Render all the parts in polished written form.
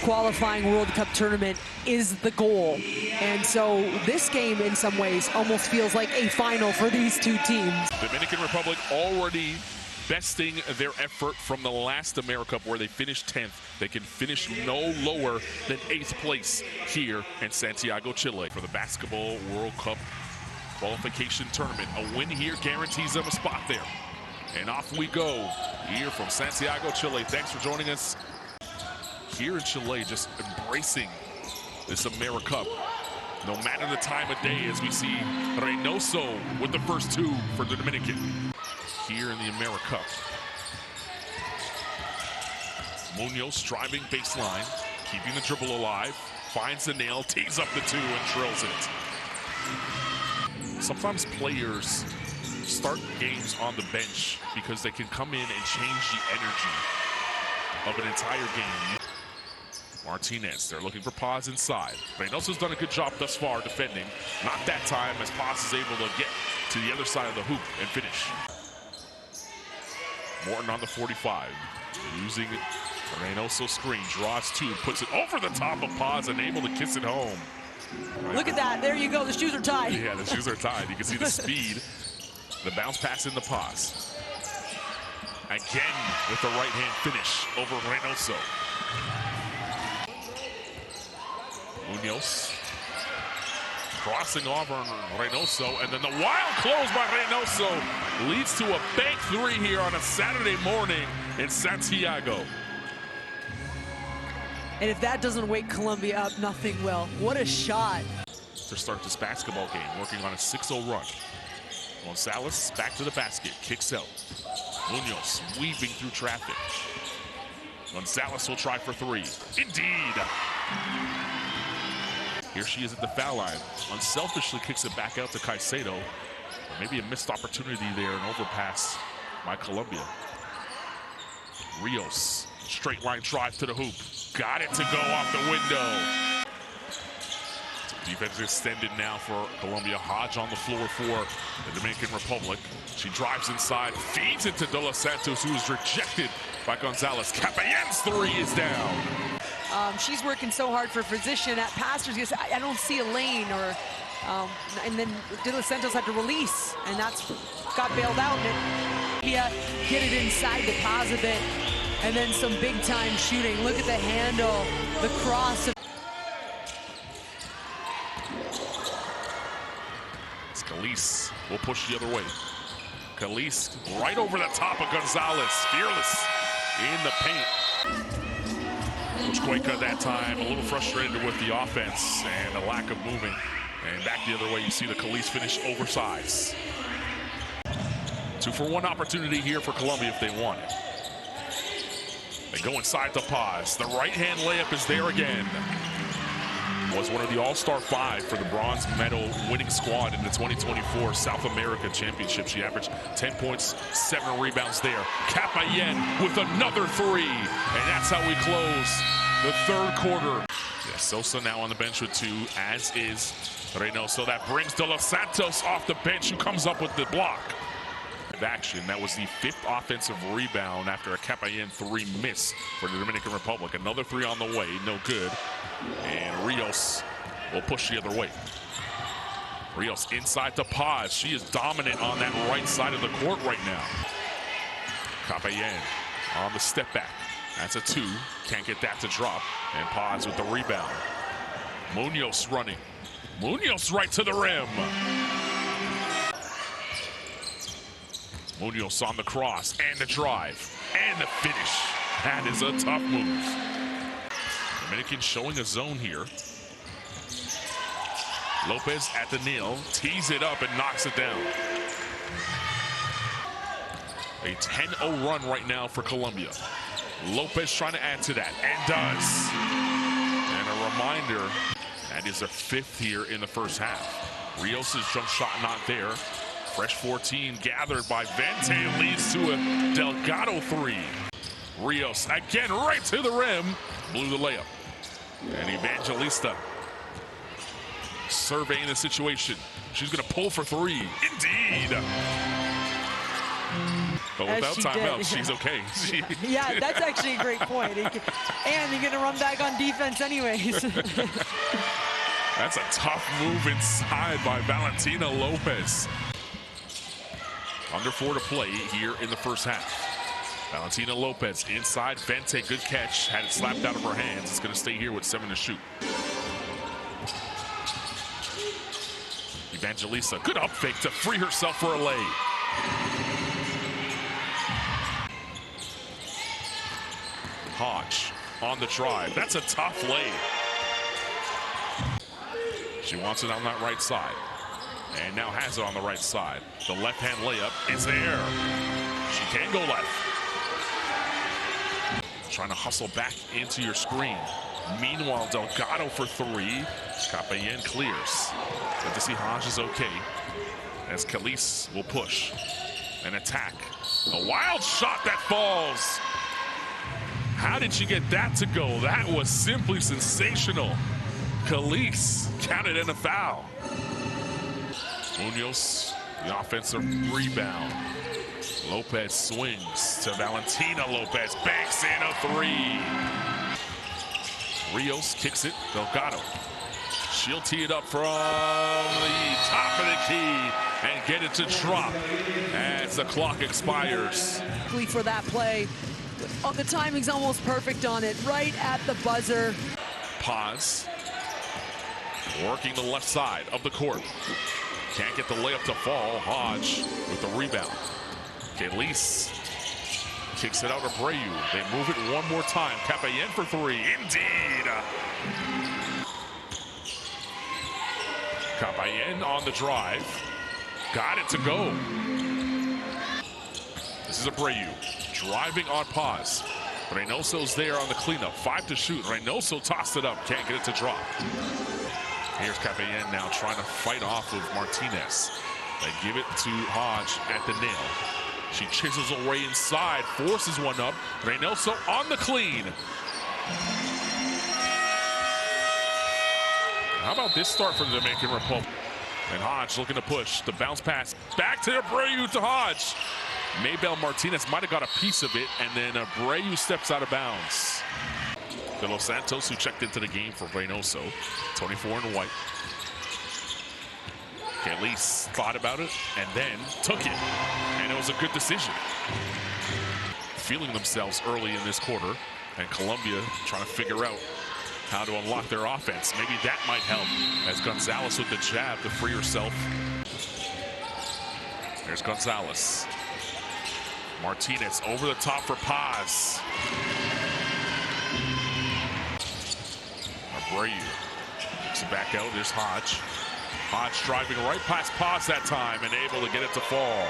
qualifying World Cup tournament is the goal. And so this game, in some ways, almost feels like a final for these two teams. Dominican Republic already besting their effort from the last AmeriCup where they finished 10th. They can finish no lower than 8th place here in Santiago, Chile for the Basketball World Cup qualification tournament. A win here guarantees them a spot there. And off we go here from Santiago, Chile. Thanks for joining us here in Chile, just embracing this AmeriCup. No matter the time of day, as we see Reynoso with the first two for the Dominican here in the AmeriCup. Munoz driving baseline, keeping the dribble alive, finds the nail, tees up the two, and drills it. Sometimes players start games on the bench because they can come in and change the energy of an entire game. Martinez, they're looking for Paz inside. Reynoso's done a good job thus far defending. Not that time, as Paz is able to get to the other side of the hoop and finish. Morton on the 45, using Reynoso screen, draws two, puts it over the top of Paz and able to kiss it home. Right. Look at that, there you go, the shoes are tied. Yeah, the shoes are tied. You can see the speed. The bounce pass in the Paz. Again with the right hand finish over Reynoso. Munoz crossing over Reynoso, and then the wild close by Reynoso leads to a bank three here on a Saturday morning in Santiago. And if that doesn't wake Colombia up, nothing will. What a shot. To start this basketball game, working on a 6-0 run. Gonzalez back to the basket, kicks out. Munoz weaving through traffic. Gonzalez will try for three. Indeed. Here she is at the foul line. Unselfishly kicks it back out to Caicedo. Maybe a missed opportunity there, an overpass by Colombia. Rios, straight line drive to the hoop. Got it to go off the window. Defense extended now for Colombia. Hodge on the floor for the Dominican Republic. She drives inside, feeds it to De Los Santos, who is rejected by Gonzalez. Capayen's three is down. She's working so hard for position at passers. I don't see a lane, or and then De Los Santos had to release, and that's got bailed out. And yeah, get it inside the Paz a bit, and then some big time shooting. Look at the handle, the cross. Calise will push the other way. Calise right over the top of Gonzalez, fearless in the paint. Coach Cuenca that time a little frustrated with the offense and the lack of moving. And back the other way, you see the Calise finish oversized. 2-for-1 opportunity here for Colombia if they want it. They go inside the Paz. The right-hand layup is there again. Was one of the All-Star 5 for the bronze medal winning squad in the 2024 South America Championship. She averaged 10 points, 7 rebounds there. Capayen with another three, and that's how we close the third quarter. Yeah, Sosa now on the bench with 2, as is Reynoso. That brings De Los Santos off the bench, who comes up with the block. Action. That was the 5th offensive rebound after a Capayen 3 miss for the Dominican Republic. Another 3 on the way, no good. And Rios will push the other way. Rios inside the Paz. She is dominant on that right side of the court right now. Capayen on the step back. That's a 2. Can't get that to drop. And Paz with the rebound. Munoz running. Munoz right to the rim. Munoz on the cross, and the drive, and the finish. That is a tough move. Dominican showing a zone here. Lopez at the nail, tees it up and knocks it down. A 10-0 run right now for Colombia. Lopez trying to add to that, and does. And a reminder, that is their 5th here in the first half. Rios' jump shot not there. Fresh 14 gathered by Vente leads to a Delgado 3. Rios again right to the rim. Blew the layup. And Evangelista surveying the situation. She's going to pull for 3. Indeed. But without timeout, she's okay. Yeah, that's actually a great point. And you're going to run back on defense anyways. That's a tough move inside by Valentina Lopez. Under 4 to play here in the first half. Valentina Lopez inside. Vente, good catch. Had it slapped out of her hands. It's going to stay here with 7 to shoot. Evangelista, good up fake to free herself for a lay. Hodge on the drive. That's a tough lay. She wants it on that right side. And now has it on the right side. The left-hand layup is there. She can go left. Trying to hustle back into your screen. Meanwhile, Delgado for 3. Capayen clears. Good to see Hodge is okay. As Khalees will push. An attack. A wild shot that falls. How did she get that to go? That was simply sensational. Khalees counted in a foul. Munoz, the offensive rebound. Lopez swings to Valentina Lopez, banks in a 3. Rios kicks it, Delgado. She'll tee it up from the top of the key and get it to drop as the clock expires. For that play, the timing's almost perfect on it, right at the buzzer. Paz, working the left side of the court. Can't get the layup to fall. Hodge with the rebound. Khalees kicks it out to Abreu. They move it one more time. Capayen for 3. Indeed. Capayen on the drive. Got it to go. This is Abreu driving on Paz. Reynoso's there on the cleanup. 5 to shoot. Reynoso tossed it up. Can't get it to drop. Here's Capayen now trying to fight off of Martinez. They give it to Hodge at the nail. She chisels away inside, forces one up. Reynoso on the clean. How about this start for the Dominican Republic? And Hodge looking to push. The bounce pass back to Abreu to Hodge. Maybelle Martinez might have got a piece of it, and then Abreu steps out of bounds. De Los Santos, who checked into the game for Reynoso, 24 in white. Khalees thought about it and then took it, and it was a good decision. Feeling themselves early in this quarter, and Colombia trying to figure out how to unlock their offense. Maybe that might help as Gonzalez with the jab to free herself. There's Gonzalez. Martinez over the top for Paz. Abreu kicks it back out. There's Hodge. Hodge driving right past Paz that time and able to get it to fall.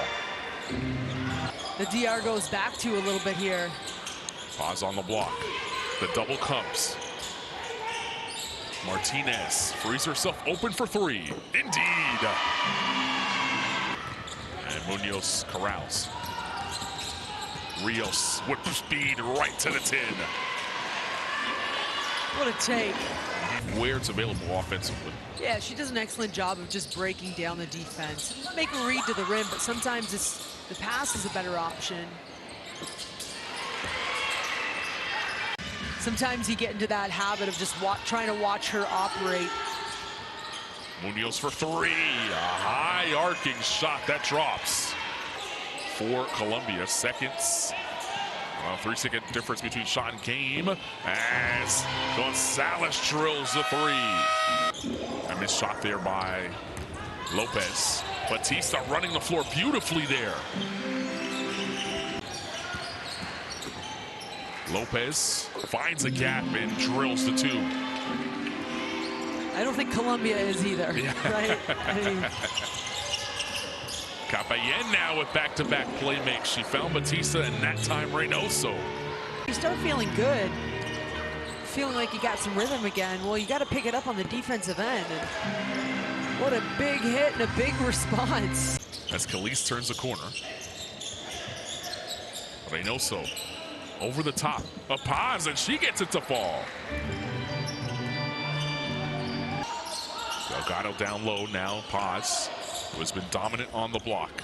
The DR goes back to a little bit here. Paz on the block. The double comes. Martinez frees herself open for 3. Indeed. And Munoz corrals. Rios with speed right to the 10. What a take. Where it's available offensively. Yeah, she does an excellent job of just breaking down the defense. Make a read to the rim, but sometimes the pass is a better option. Sometimes you get into that habit of just trying to watch her operate. Munoz for 3. A high arcing shot that drops for Colombia. Seconds. 3-second difference between shot and game as Gonzalez drills the 3. A missed shot there by Lopez. Batista running the floor beautifully there. Lopez finds a gap and drills the 2. I don't think Colombia is either, yeah. Right? I mean, Capayen now with back-to-back playmakes. She found Batista and that time Reynoso. You start feeling good, feeling like you got some rhythm again. Well, you got to pick it up on the defensive end. And what a big hit and a big response. As Khalees turns the corner. Reynoso over the top of Paz, and she gets it to fall. Delgado down low now. Paz, who has been dominant on the block.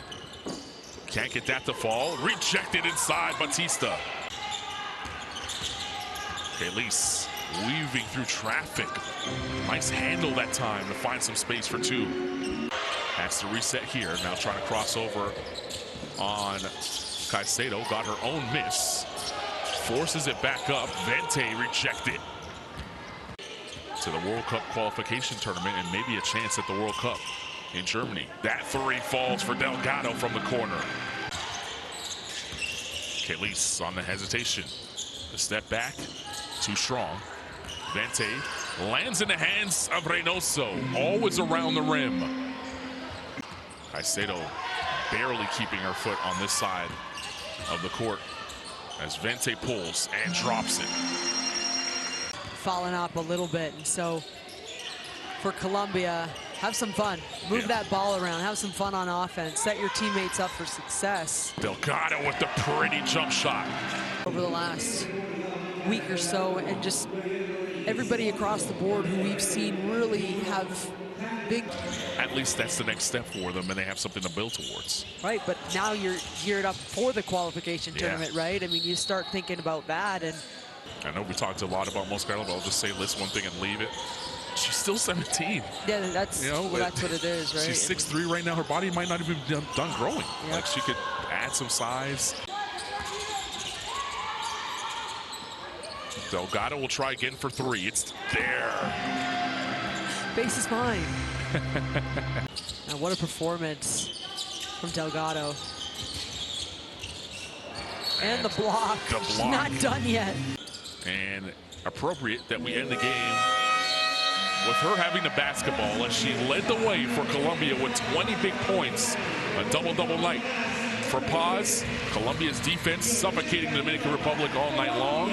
Can't get that to fall. Rejected inside Batista. Elise weaving through traffic. Nice handle that time to find some space for two. Has to reset here. Now trying to cross over on Caicedo. Got her own miss. Forces it back up. Vente rejected. To the World Cup qualification tournament and maybe a chance at the World Cup in Germany. That three falls for Delgado from the corner. Elise on the hesitation. The step back. Too strong. Vente lands in the hands of Reynoso. Always around the rim. Caicedo barely keeping her foot on this side of the court as Vente pulls and drops it. Falling up a little bit, and so for Colombia, have some fun. Move that ball around, have some fun on offense, set your teammates up for success. Delgado with the pretty jump shot. Over the last week or so, and just everybody across the board who we've seen really have big... At least that's the next step for them, and they have something to build towards. Right, but now you're geared up for the qualification tournament, right? I mean, you start thinking about that, and... I know we talked a lot about Moscardo, but I'll just say list one thing and leave it. She's still 17. Yeah, that's, well, that's what it is, right? She's 6'3" right now. Her body might not even be done growing. Yep. Like, she could add some size. Delgado will try again for three. It's there. Base is mine. Now, what a performance from Delgado. And the block. She's not done yet. And appropriate that we end the game with her having the basketball as she led the way for Colombia with 20 big points. A double-double night for Paz. Colombia's defense suffocating the Dominican Republic all night long.